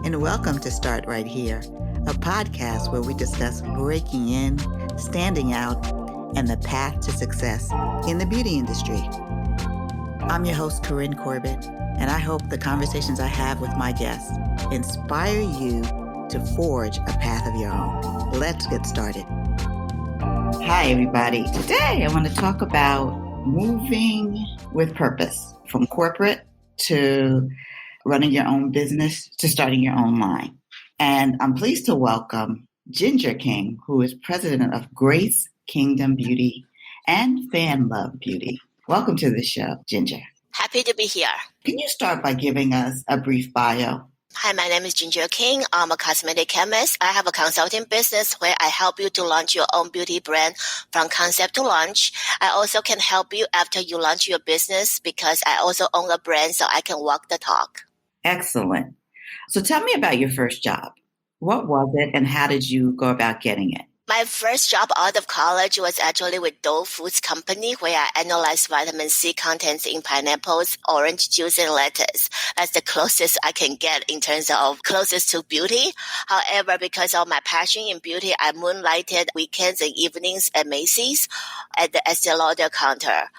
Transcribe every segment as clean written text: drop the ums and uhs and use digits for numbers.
and welcome to Start Right Here, a podcast where we discuss breaking in, standing out, and the path to success in the beauty industry. I'm your host, Corinne Corbett, and I hope the conversations I have with my guests inspire you to forge a path of your own. Let's get started. Hi, everybody. Today, I want to talk about moving with purpose, from corporate to running your own business to starting your own line. And I'm pleased to welcome Ginger King, who is president of Grace Kingdom Beauty and Fan Love Beauty. Welcome to the show, Ginger. Happy to be here. Can you start by giving us a brief bio? Hi, my name is Ginger King. I'm a cosmetic chemist. I have a consulting business where I help you to launch your own beauty brand from concept to launch. I also can help you after you launch your business because I also own a brand, so I can walk the talk. Excellent. So tell me about your first job. What was it and how did you go about getting it? My first job out of college was actually with Dole Foods Company, where I analyzed vitamin C contents in pineapples, orange juice, and lettuce. That's the closest I can get in terms of closest to beauty. However, because of my passion in beauty, I moonlighted weekends and evenings at Macy's at the Estee Lauder counter.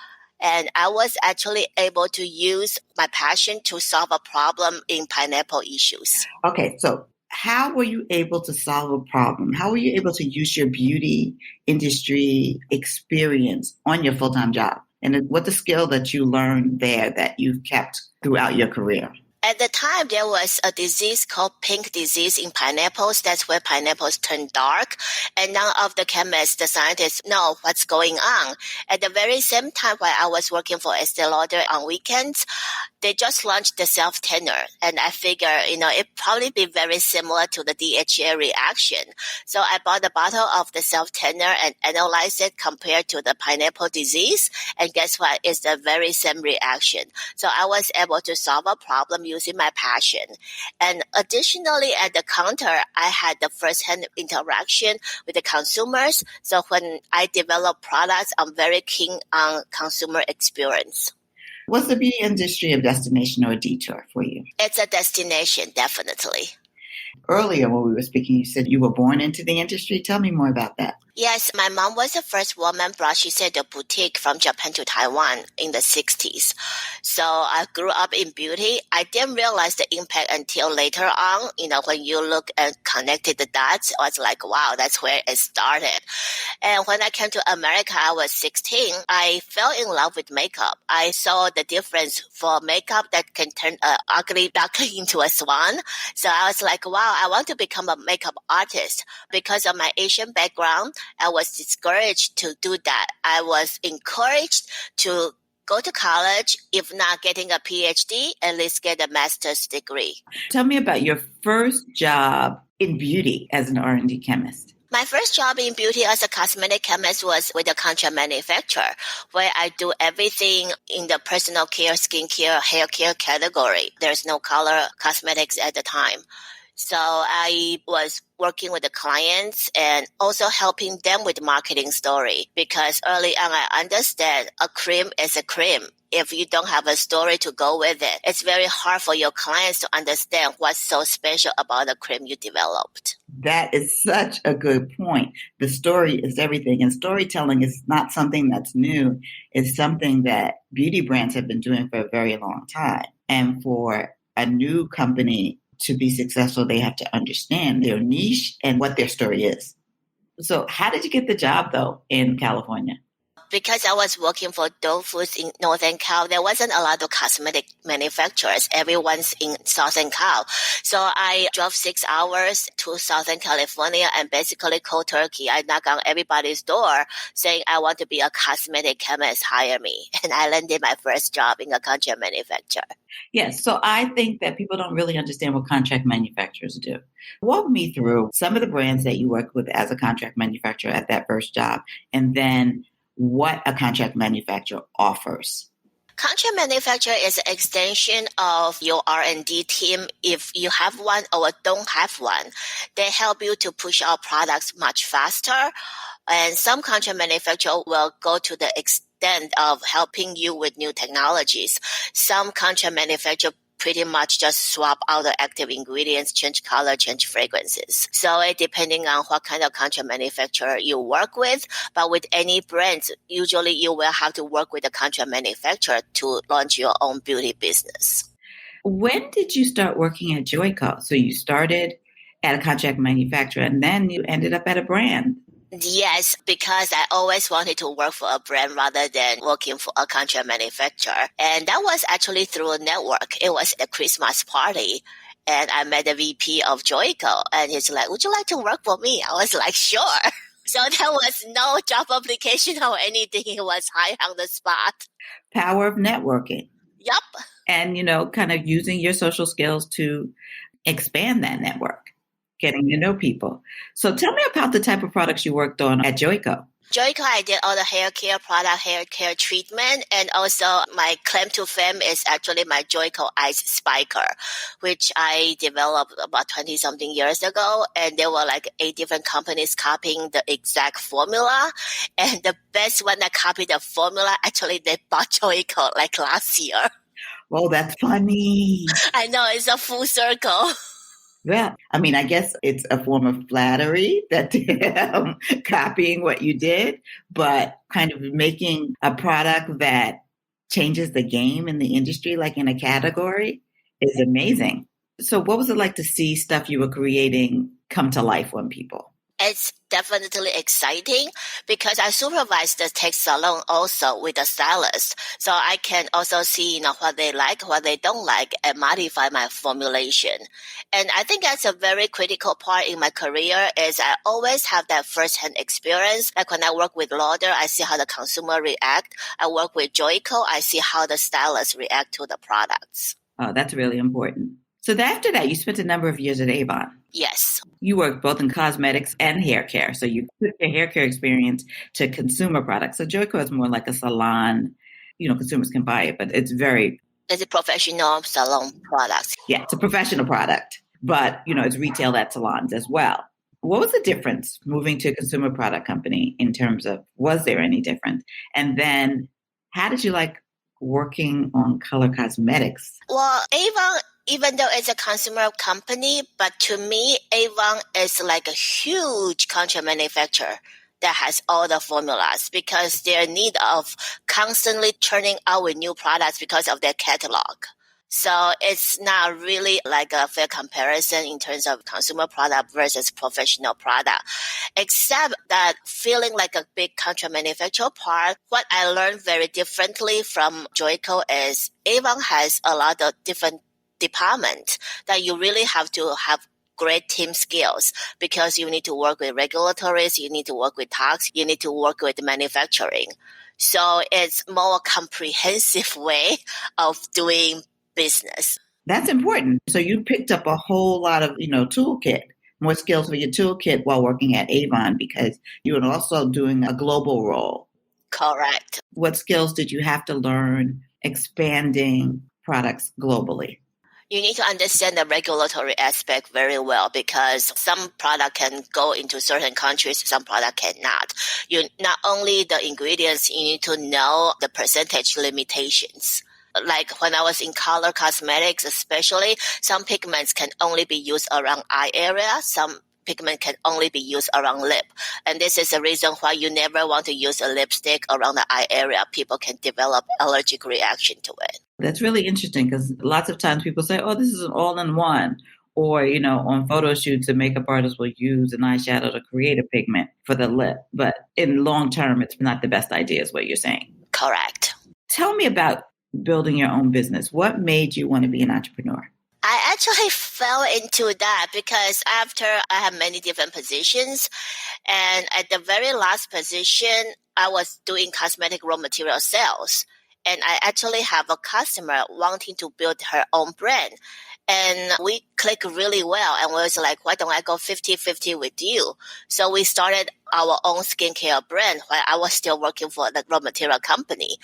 And I was actually able to use my passion to solve a problem in pineapple issues. Okay, so how were you able to solve a problem? How were you able to use your beauty industry experience on your full-time job? And what's the skill that you learned there that you've kept throughout your career? At the time, there was a disease called pink disease in pineapples. That's where pineapples turn dark. And none of the chemists, the scientists, know what's going on. At the very same time, while I was working for Estee Lauder on weekends, they just launched the self-tanner. And I figure, it'd probably be very similar to the DHA reaction. So I bought a bottle of the self-tanner and analyzed it compared to the pineapple disease. And guess what? It's the very same reaction. So I was able to solve a problem using my passion. And additionally, at the counter, I had the first-hand interaction with the consumers. So when I develop products, I'm very keen on consumer experience. Was the beauty industry a destination or a detour for you? It's a destination, definitely. Earlier when we were speaking, you said you were born into the industry. Tell me more about that. Yes, my mom was the first woman brought Shiseido boutique from Japan to Taiwan in the 60s. So I grew up in beauty. I didn't realize the impact until later on. When you look and connected the dots, I was like, wow, that's where it started. And when I came to America, I was 16. I fell in love with makeup. I saw the difference for makeup that can turn an ugly duckling into a swan. So I was like, wow, I want to become a makeup artist. Because of my Asian background, I was discouraged to do that. I was encouraged to go to college, if not getting a PhD, at least get a master's degree. Tell me about your first job in beauty as an R&D chemist. My first job in beauty as a cosmetic chemist was with a contract manufacturer, where I do everything in the personal care, skincare, hair care category. There's no color cosmetics at the time. So I was working with the clients and also helping them with the marketing story, because early on I understand a cream is a cream. If you don't have a story to go with it, it's very hard for your clients to understand what's so special about the cream you developed. That is such a good point. The story is everything. And storytelling is not something that's new. It's something that beauty brands have been doing for a very long time. And for a new company to be successful, they have to understand their niche and what their story is. So how did you get the job, though, in California? Because I was working for Dole Foods in Northern Cal, there wasn't a lot of cosmetic manufacturers. Everyone's in Southern Cal. So I drove 6 hours to Southern California and basically cold turkey. I knocked on everybody's door saying, I want to be a cosmetic chemist, hire me. And I landed my first job in a contract manufacturer. Yes. So I think that people don't really understand what contract manufacturers do. Walk me through some of the brands that you worked with as a contract manufacturer at that first job, and then what a contract manufacturer offers. Contract manufacturer is an extension of your R&D team. If you have one or don't have one, they help you to push out products much faster. And some contract manufacturer will go to the extent of helping you with new technologies. Some contract manufacturer pretty much just swap out the active ingredients, change color, change fragrances. So it depending on what kind of contract manufacturer you work with. But with any brands, usually you will have to work with a contract manufacturer to launch your own beauty business. When did you start working at Joyco? So you started at a contract manufacturer and then you ended up at a brand. Yes, because I always wanted to work for a brand rather than working for a contract manufacturer. And that was actually through a network. It was a Christmas party. And I met the VP of Joyco. And he's like, would you like to work for me? I was like, sure. So there was no job application or anything. It was high on the spot. Power of networking. Yep. And, kind of using your social skills to expand that network, getting to know people. So tell me about the type of products you worked on at Joyco. Joyco, I did all the hair care product, hair care treatment, and also my claim to fame is actually my Joyco Ice Spiker, which I developed about 20-something years ago, and there were like 8 different companies copying the exact formula, and the best one that copied the formula, actually they bought Joyco like last year. Oh, that's funny. I know, it's a full circle. Yeah. I mean, I guess it's a form of flattery that copying what you did, but kind of making a product that changes the game in the industry, like in a category, is amazing. So what was it like to see stuff you were creating come to life on people? It's definitely exciting because I supervise the tech salon also with the stylist. So I can also see, what they like, what they don't like, and modify my formulation. And I think that's a very critical part in my career is I always have that first-hand experience. Like when I work with Lauder, I see how the consumer react. I work with Joyco, I see how the stylists react to the products. Oh, that's really important. So after that, you spent a number of years at Avon. Yes. You worked both in cosmetics and hair care. So you took your hair care experience to consumer products. So Joyco is more like a salon. Consumers can buy it, but it's a professional salon product. Yeah, it's a professional product, but, it's retailed at salons as well. What was the difference moving to a consumer product company in terms of, was there any difference? And then how did you like working on color cosmetics? Well, Avon, even though it's a consumer company, but to me, Avon is like a huge contract manufacturer that has all the formulas because they're in need of constantly churning out with new products because of their catalog. So it's not really like a fair comparison in terms of consumer product versus professional product, except that feeling like a big contract manufacturer part, what I learned very differently from Joyco is Avon has a lot of different departments that you really have to have great team skills because you need to work with regulatories, you need to work with tax, you need to work with manufacturing. So it's more comprehensive way of doing business. That's important. So you picked up a whole lot of, toolkit, more skills for your toolkit while working at Avon because you were also doing a global role. Correct. What skills did you have to learn expanding products globally? You need to understand the regulatory aspect very well because some product can go into certain countries, some product cannot. You not only the ingredients, you need to know the percentage limitations. Like when I was in color cosmetics, especially, some pigments can only be used around eye area. Some pigment can only be used around lip. And this is the reason why you never want to use a lipstick around the eye area. People can develop allergic reaction to it. That's really interesting because lots of times people say, oh, this is an all-in-one. Or, on photo shoots, the makeup artist will use an eyeshadow to create a pigment for the lip. But in long term, it's not the best idea is what you're saying. Correct. Tell me about building your own business. What made you want to be an entrepreneur? I actually fell into that because after I had many different positions, and at the very last position, I was doing cosmetic raw material sales. And I actually have a customer wanting to build her own brand. And we clicked really well. And we was like, why don't I go 50-50 with you? So we started our own skincare brand while I was still working for the raw material company.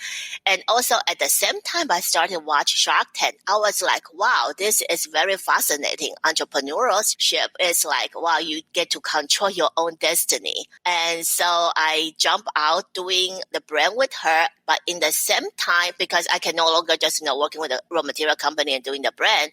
And also at the same time, I started watch Shark Tank. I was like, wow, this is very fascinating. Entrepreneurship is like, wow, you get to control your own destiny. And so I jumped out doing the brand with her. But in the same time, because I can no longer just, working with a raw material company and doing the brand,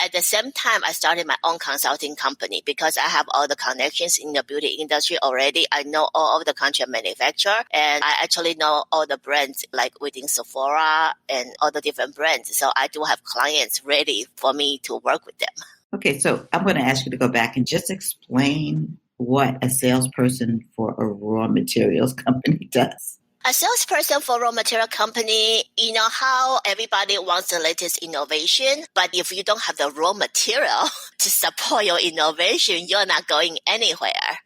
at the same time, I started my own consulting company because I have all the connections in the beauty industry already. I know all of the contract manufacturer, and I actually know all the brands like within Sephora and all the different brands. So I do have clients ready for me to work with them. Okay, so I'm going to ask you to go back and just explain what a salesperson for a raw materials company does. A salesperson for raw material company, you know how everybody wants the latest innovation, but if you don't have the raw material to support your innovation, you're not going anywhere.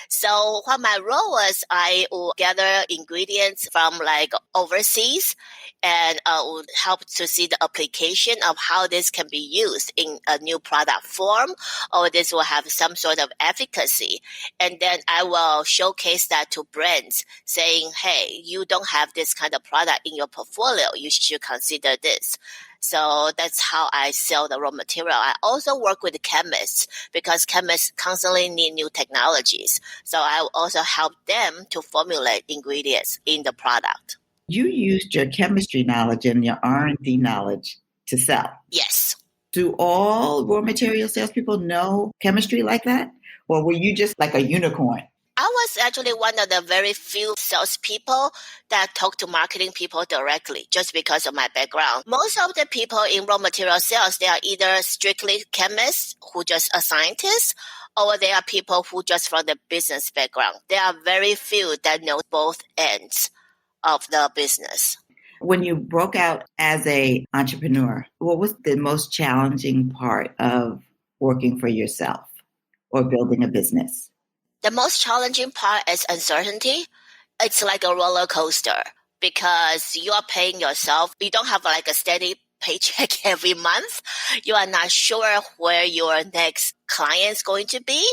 So what my role was, I would gather ingredients from like overseas and would help to see the application of how this can be used in a new product form, or this will have some sort of efficacy. And then I will showcase that to brands saying, hey, you don't have this kind of product in your portfolio. You should consider this. So that's how I sell the raw material. I also work with chemists because chemists constantly need new technologies. So I also help them to formulate ingredients in the product. You used your chemistry knowledge and your R&D knowledge to sell. Yes. Do all raw material salespeople know chemistry like that? Or were you just like a unicorn? I was actually one of the very few salespeople that talk to marketing people directly just because of my background. Most of the people in raw material sales, they are either strictly chemists who just are scientists, or they are people who just from the business background. There are very few that know both ends of the business. When you broke out as an entrepreneur, what was the most challenging part of working for yourself or building a business? The most challenging part is uncertainty. It's like a roller coaster because you are paying yourself. You don't have like a steady paycheck every month. You are not sure where your next client is going to be.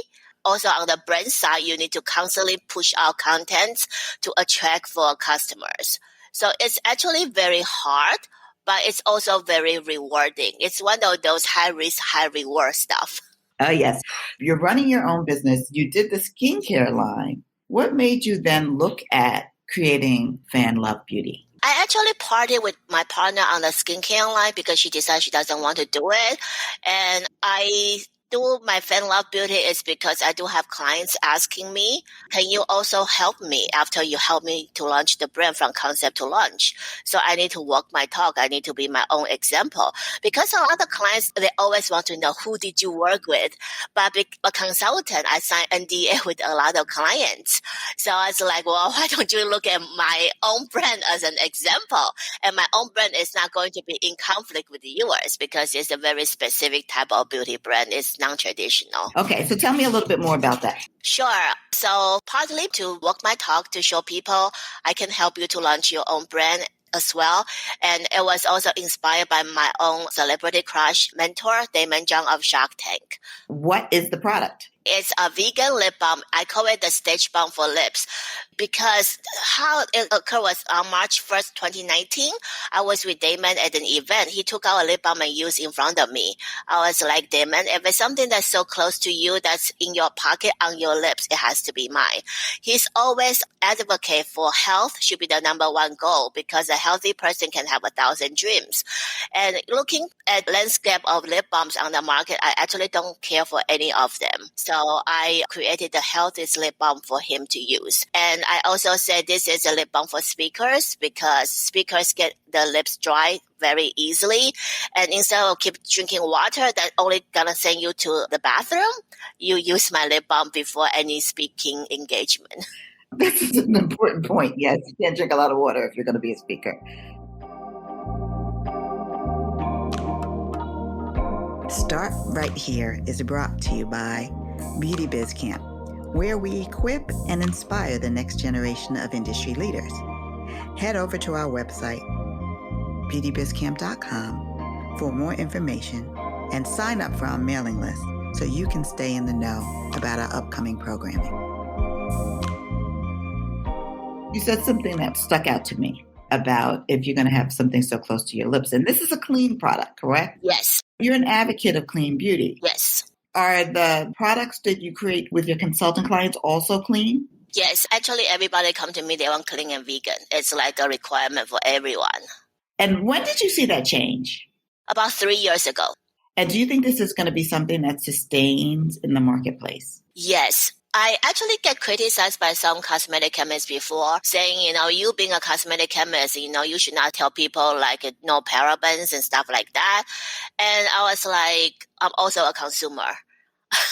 Also on the brand side, you need to constantly push out contents to attract for customers. So it's actually very hard, but it's also very rewarding. It's one of those high risk, high reward stuff. Yes. You're running your own business. You did the skincare line. What made you then look at creating Fan Love Beauty? I actually partied with my partner on the skincare line because she decided she doesn't want to do it. And I do my Fan Love Beauty is because I do have clients asking me, can you also help me after you help me to launch the brand from concept to launch? So I need to walk my talk. I need to be my own example because a lot of clients, they always want to know who did you work with. But a consultant, I signed NDA with a lot of clients. So I was like, well, why don't you look at my own brand as an example? And my own brand is not going to be in conflict with yours because it's a very specific type of beauty brand. It's non-traditional. Okay, so tell me a little bit more about that. Sure. So partly to walk my talk to show people I can help you to launch your own brand as well. And it was also inspired by my own celebrity crush mentor, Damon Zhang of Shark Tank. What is the product? It's a vegan lip balm. I call it the stage balm for lips because how it occurred was on March 1st, 2019. I was with Damon at an event. He took out a lip balm and used in front of me. I was like, Damon, if it's something that's so close to you, that's in your pocket, on your lips, it has to be mine. He's always advocate for health should be the number one goal because a healthy person can have 1,000 dreams. And looking at landscape of lip balms on the market, I actually don't care for any of them. So I created the healthiest lip balm for him to use. And I also said this is a lip balm for speakers because speakers get the lips dry very easily. And instead of keep drinking water that only gonna send you to the bathroom, you use my lip balm before any speaking engagement. This is an important point. Yes, you can't drink a lot of water if you're going to be a speaker. Start Right Here is brought to you by Beauty Biz Camp, where we equip and inspire the next generation of industry leaders. Head over to our website, beautybizcamp.com, for more information and sign up for our mailing list so you can stay in the know about our upcoming programming. You said something that stuck out to me about if you're going to have something so close to your lips. And this is a clean product, correct? Yes. You're an advocate of clean beauty. Yes. Are the products that you create with your consultant clients also clean? Yes. Actually, everybody come to me, they want clean and vegan. It's like a requirement for everyone. And when did you see that change? About 3 years ago. And do you think this is going to be something that sustains in the marketplace? Yes. I actually get criticized by some cosmetic chemists before saying, you being a cosmetic chemist, you should not tell people like no parabens and stuff like that. And I was like, I'm also a consumer.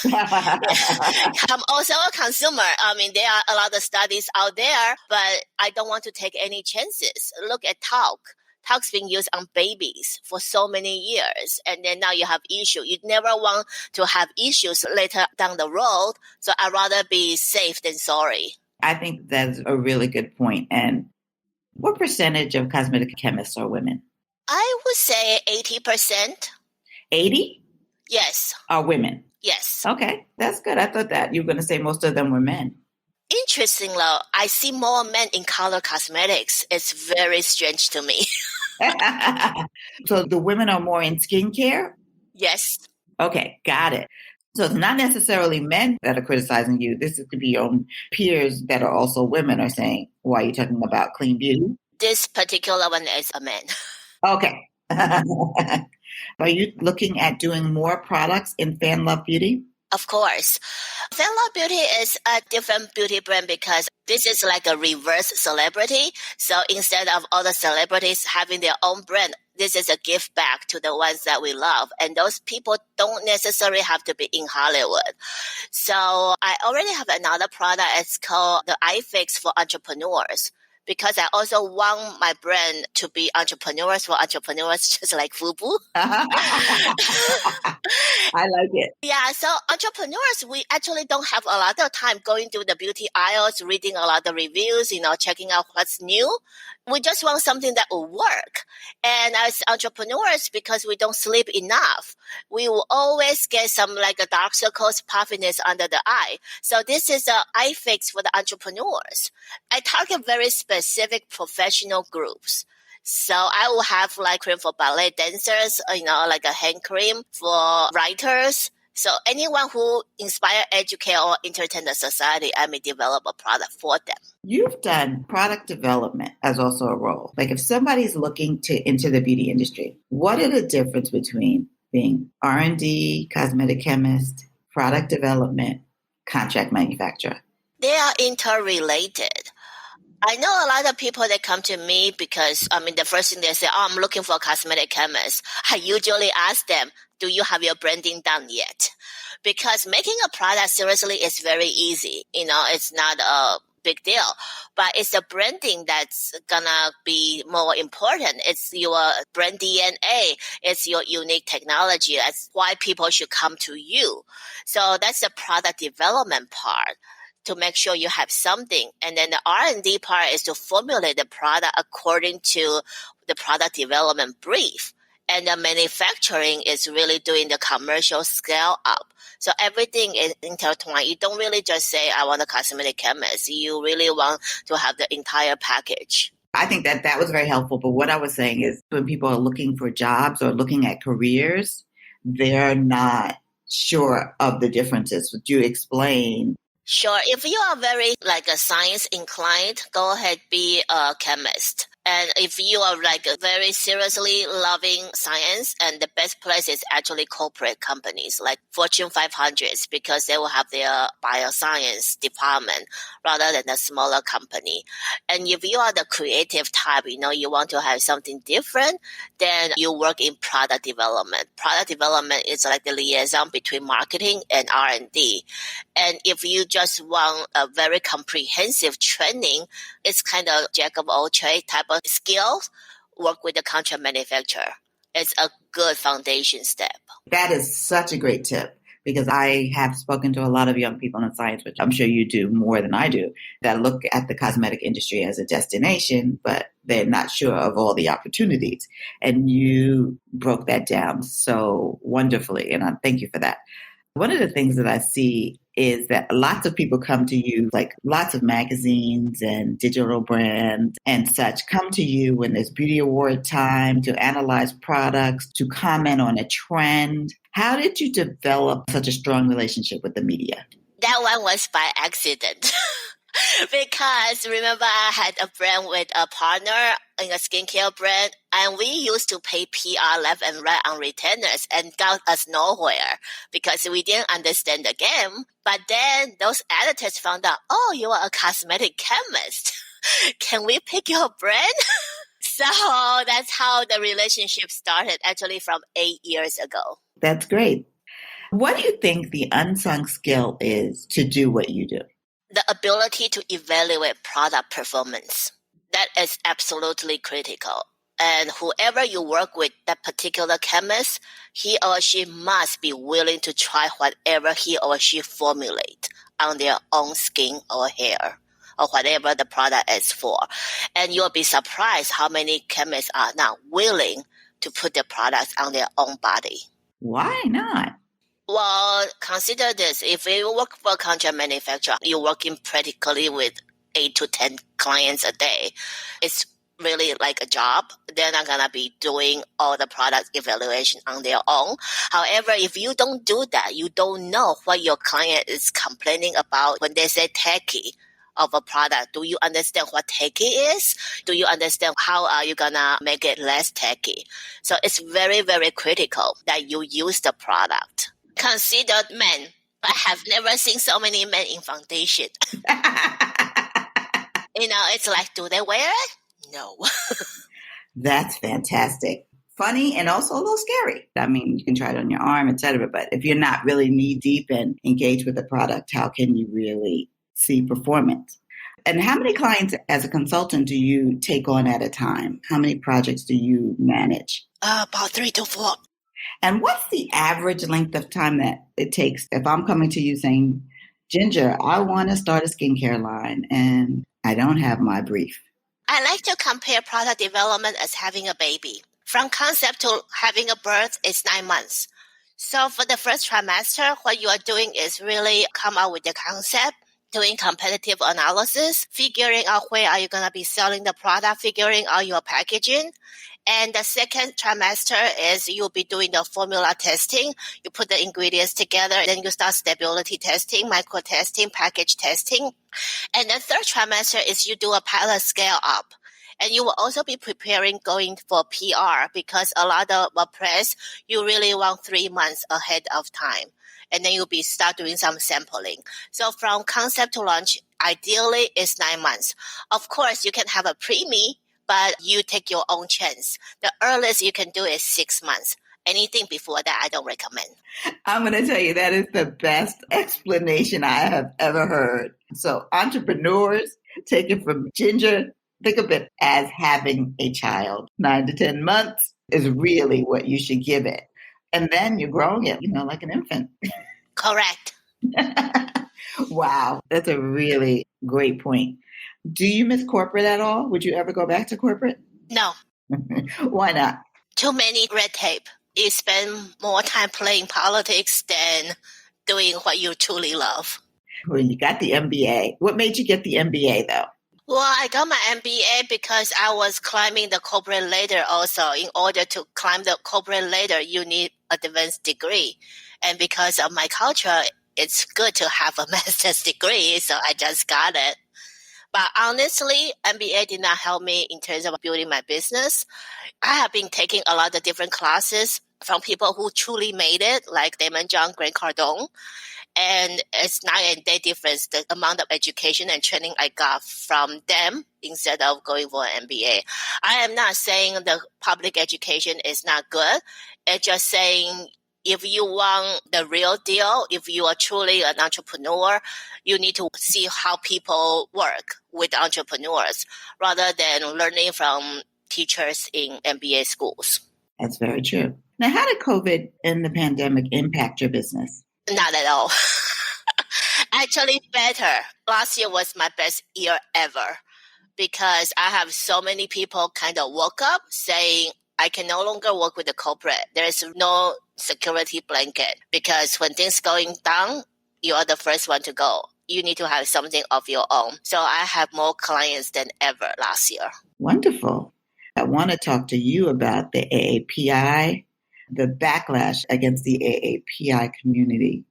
I'm also a consumer. I mean, there are a lot of studies out there, but I don't want to take any chances. Look at talc. Talc's been used on babies for so many years, and then now you have issues. You never want to have issues later down the road, so I'd rather be safe than sorry. I think that's a really good point. And what percentage of cosmetic chemists are women? I would say 80%. 80? Yes. Are women? Yes. Okay, that's good. I thought that you were going to say most of them were men. Interesting, though, I see more men in color cosmetics. It's very strange to me. So the women are more in skincare? Yes. Okay, got it. So it's not necessarily men that are criticizing you. This could be your own peers that are also women are saying, why are you talking about clean beauty? This particular one is a man. Okay. Are you looking at doing more products in Fan Love Beauty? Of course. Fan Love Beauty is a different beauty brand because this is like a reverse celebrity. So instead of all the celebrities having their own brand, this is a gift back to the ones that we love. And those people don't necessarily have to be in Hollywood. So I already have another product. It's called the Eye Fix for Entrepreneurs. Because I also want my brand to be entrepreneurs for entrepreneurs, just like FUBU. I like it. Yeah, so entrepreneurs, we actually don't have a lot of time going through the beauty aisles, reading a lot of reviews, checking out what's new. We just want something that will work. And as entrepreneurs, because we don't sleep enough, we will always get some like a dark circles, puffiness under the eye. So this is an eye fix for the entrepreneurs. I target very specific professional groups. So I will have like cream for ballet dancers, like a hand cream for writers. So anyone who inspire, educate, or entertain the society, I may develop a product for them. You've done product development as also a role. Like if somebody's looking into the beauty industry, what are the difference between being R&D, cosmetic chemist, product development, contract manufacturer? They are interrelated. I know a lot of people that come to me because, the first thing they say, I'm looking for a cosmetic chemist. I usually ask them, do you have your branding done yet? Because making a product seriously is very easy. It's not a big deal, but it's the branding that's gonna be more important. It's your brand DNA. It's your unique technology. That's why people should come to you. So that's the product development part, to make sure you have something. And then the R&D part is to formulate the product according to the product development brief. And the manufacturing is really doing the commercial scale up. So everything is intertwined. You don't really just say, I want a cosmetic chemist. You really want to have the entire package. I think that was very helpful. But what I was saying is when people are looking for jobs or looking at careers, they're not sure of the differences. Would you explain? Sure. If you are very like a science inclined, go ahead, be a chemist. And if you are like very seriously loving science, and the best place is actually corporate companies like Fortune 500s, because they will have their bioscience department rather than a smaller company. And if you are the creative type, you want to have something different, then you work in product development. Product development is like the liaison between marketing and R&D. And if you just want a very comprehensive training, it's kind of jack of all trades type of skills, work with the contract manufacturer. It's a good foundation step. That is such a great tip. because I have spoken to a lot of young people in science, which I'm sure you do more than I do, that look at the cosmetic industry as a destination, but they're not sure of all the opportunities. And you broke that down so wonderfully, and I thank you for that. One of the things that I see is that lots of people come to you, like lots of magazines and digital brands and such come to you when there's beauty award time to analyze products, to comment on a trend. How did you develop such a strong relationship with the media? That one was by accident. Because remember, I had a brand with a partner in a skincare brand, and we used to pay PR left and right on retainers and got us nowhere because we didn't understand the game. But then those editors found out, oh, you are a cosmetic chemist. Can we pick your brand? So that's how the relationship started, actually from 8 years ago. That's great. What do you think the unsung skill is to do what you do? The ability to evaluate product performance. That is absolutely critical. And whoever you work with, that particular chemist, he or she must be willing to try whatever he or she formulate on their own skin or hair or whatever the product is for. And you'll be surprised how many chemists are not willing to put the products on their own body. Why not? Well, consider this. If you work for a contract manufacturer, you're working practically with 8 to 10 clients a day. It's really like a job. They're not going to be doing all the product evaluation on their own. However, if you don't do that, you don't know what your client is complaining about when they say tacky of a product. Do you understand what tacky is? Do you understand how are you going to make it less tacky? So it's very, very critical that you use the product. Consider men. I have never seen so many men in foundation. It's like, do they wear it? No. That's fantastic. Funny and also a little scary. I mean, you can try it on your arm, etc. But if you're not really knee deep and engaged with the product, how can you really see performance? And how many clients as a consultant do you take on at a time? How many projects do you manage? About 3 to 4. And what's the average length of time that it takes? If I'm coming to you saying, Ginger, I want to start a skincare line and I don't have my brief. I like to compare product development as having a baby. From concept to having a birth is 9 months. So for the first trimester, what you are doing is really come up with the concept, doing competitive analysis, figuring out where are you going to be selling the product, figuring out your packaging. And the second trimester is you'll be doing the formula testing. You put the ingredients together, then you start stability testing, micro testing, package testing. And the third trimester is you do a pilot scale up. And you will also be preparing going for PR because a lot of press, you really want 3 months ahead of time. And then you'll be start doing some sampling. So from concept to launch, ideally is 9 months. Of course, you can have a pre-me, but you take your own chance. The earliest you can do is 6 months. Anything before that, I don't recommend. I'm going to tell you that is the best explanation I have ever heard. So entrepreneurs, take it from Ginger, think of it as having a child. 9 to 10 months is really what you should give it. And then you're growing it, like an infant. Correct. Wow. That's a really great point. Do you miss corporate at all? Would you ever go back to corporate? No. Why not? Too many red tape. You spend more time playing politics than doing what you truly love. Well, you got the MBA. What made you get the MBA, though? Well, I got my MBA because I was climbing the corporate ladder also. In order to climb the corporate ladder, you need an advanced degree. And because of my culture, it's good to have a master's degree, so I just got it. But honestly, MBA did not help me in terms of building my business. I have been taking a lot of different classes from people who truly made it, like Damon John, Grant Cardone. And it's night and day difference, the amount of education and training I got from them instead of going for an MBA. I am not saying the public education is not good. It's just saying if you want the real deal, if you are truly an entrepreneur, you need to see how people work with entrepreneurs rather than learning from teachers in MBA schools. That's very true. Now, how did COVID and the pandemic impact your business? Not at all. Actually better. Last year was my best year ever because I have so many people kind of woke up saying, I can no longer work with the corporate. There is no security blanket because when things going down, you are the first one to go. You need to have something of your own. So I have more clients than ever last year. Wonderful. I want to talk to you about the AAPI, the backlash against the AAPI community.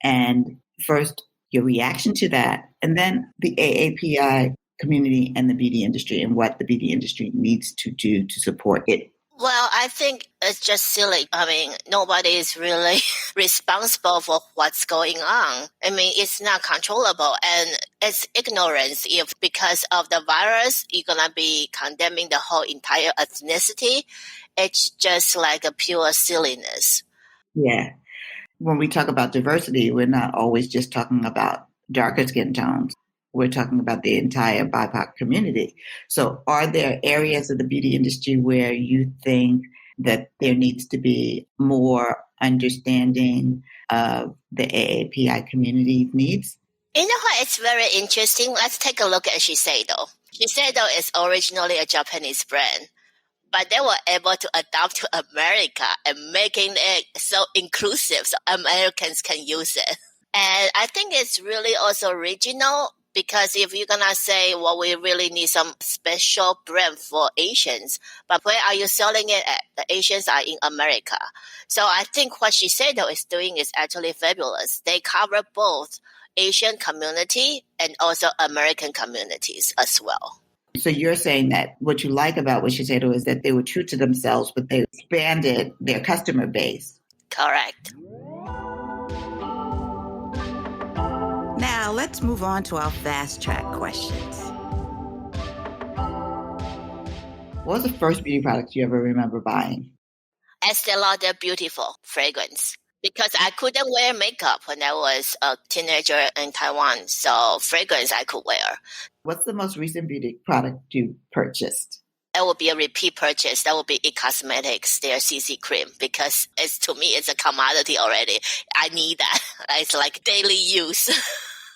And first, your reaction to that, and then the AAPI community and the beauty industry and what the beauty industry needs to do to support it. Well, I think it's just silly. I mean, nobody is really responsible for what's going on. I mean, it's not controllable and it's ignorance. If because of the virus, you're going to be condemning the whole entire ethnicity, it's just like a pure silliness. Yeah. When we talk about diversity, we're not always just talking about darker skin tones. We're talking about the entire BIPOC community. So are there areas of the beauty industry where you think that there needs to be more understanding of the AAPI community needs? You know what? It's very interesting. Let's take a look at Shiseido. Shiseido is originally a Japanese brand, but they were able to adapt to America and making it so inclusive so Americans can use it. And I think it's really also regional. Because if you're going to say, well, we really need some special brand for Asians, but where are you selling it at? The Asians are in America. So I think what Shiseido is doing is actually fabulous. They cover both Asian community and also American communities as well. So you're saying that what you like about what Shiseido is that they were true to themselves, but they expanded their customer base. Correct. Now, let's move on to our fast track questions. What was the first beauty product you ever remember buying? Estee Lauder Beautiful fragrance. Because I couldn't wear makeup when I was a teenager in Taiwan. So fragrance I could wear. What's the most recent beauty product you purchased? That will be a repeat purchase. That will be Cosmetics, their CC cream, because to me, it's a commodity already. I need that. It's like daily use.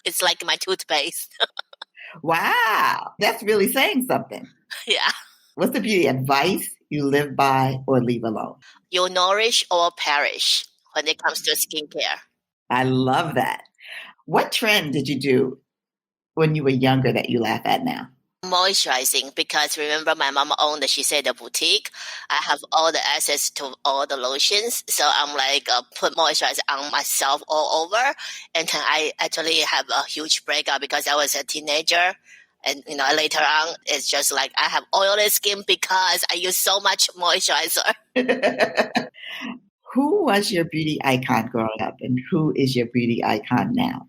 It's like my toothpaste. Wow. That's really saying something. Yeah. What's the beauty advice you live by or leave alone? You nourish or perish when it comes to skincare. I love that. What trend did you do when you were younger that you laugh at now? Moisturizing, because remember my mom owned the Shiseido boutique. I have all the access to all the lotions, so I'm like put moisturizer on myself all over, and I actually have a huge breakout because I was a teenager, and later on it's just like I have oily skin because I use so much moisturizer. Who was your beauty icon growing up, and who is your beauty icon now?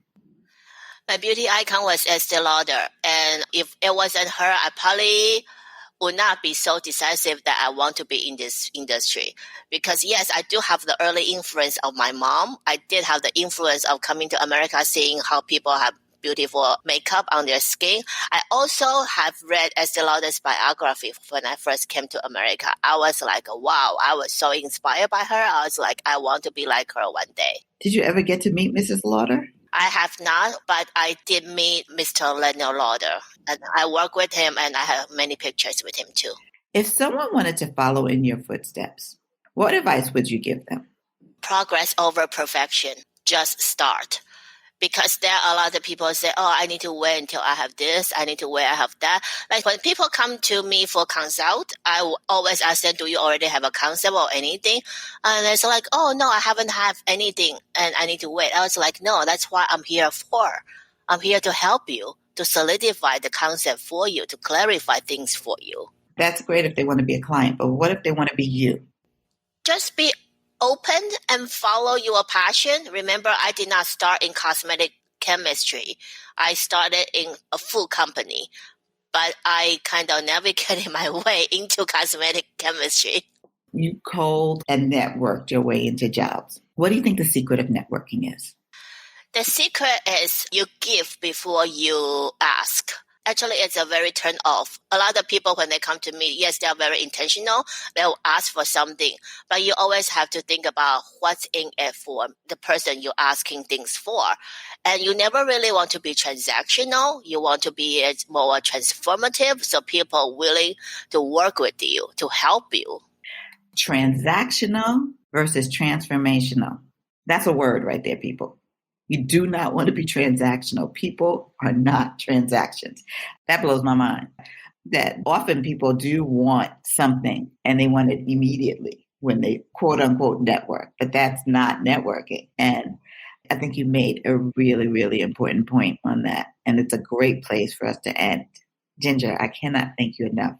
My beauty icon was Estee Lauder, and if it wasn't her, I probably would not be so decisive that I want to be in this industry. Because yes, I do have the early influence of my mom. I did have the influence of coming to America, seeing how people have beautiful makeup on their skin. I also have read Estee Lauder's biography when I first came to America. I was like, wow, I was so inspired by her. I was like, I want to be like her one day. Did you ever get to meet Mrs. Lauder? I have not, but I did meet Mr. Leonard Lauder, and I work with him, and I have many pictures with him too. If someone wanted to follow in your footsteps, what advice would you give them? Progress over perfection. Just start. Because there are a lot of people say, oh, I need to wait until I have this. I need to wait, I have that. Like when people come to me for consult, I always ask them, do you already have a concept or anything? And it's like, oh, no, I haven't have anything and I need to wait. I was like, no, that's what I'm here for. I'm here to help you, to solidify the concept for you, to clarify things for you. That's great if they want to be a client, but what if they want to be you? Just be open and follow your passion. Remember, I did not start in cosmetic chemistry. I started in a food company, but I kind of navigated my way into cosmetic chemistry. You cold and networked your way into jobs. What do you think the secret of networking is? The secret is you give before you ask. Actually, it's a very turn off. A lot of people, when they come to me, yes, they are very intentional. They'll ask for something, but you always have to think about what's in it for the person you're asking things for. And you never really want to be transactional. You want to be more transformative, so people are willing to work with you, to help you. Transactional versus transformational. That's a word right there, people. You do not want to be transactional. People are not transactions. That blows my mind. That often people do want something and they want it immediately when they quote unquote network, but that's not networking. And I think you made a really, really important point on that. And it's a great place for us to end. Ginger, I cannot thank you enough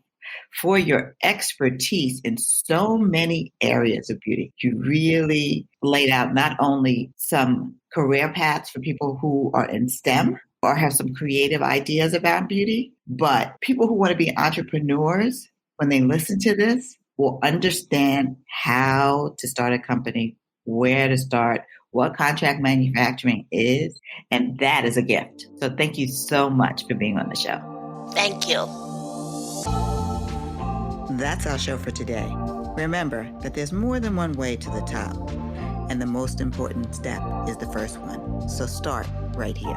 for your expertise in so many areas of beauty. You really laid out not only some career paths for people who are in STEM or have some creative ideas about beauty, but people who want to be entrepreneurs, when they listen to this, will understand how to start a company, where to start, what contract manufacturing is, and that is a gift. So thank you so much for being on the show. Thank you. That's our show for today. Remember that there's more than one way to the top, and the most important step is the first one. So start right here.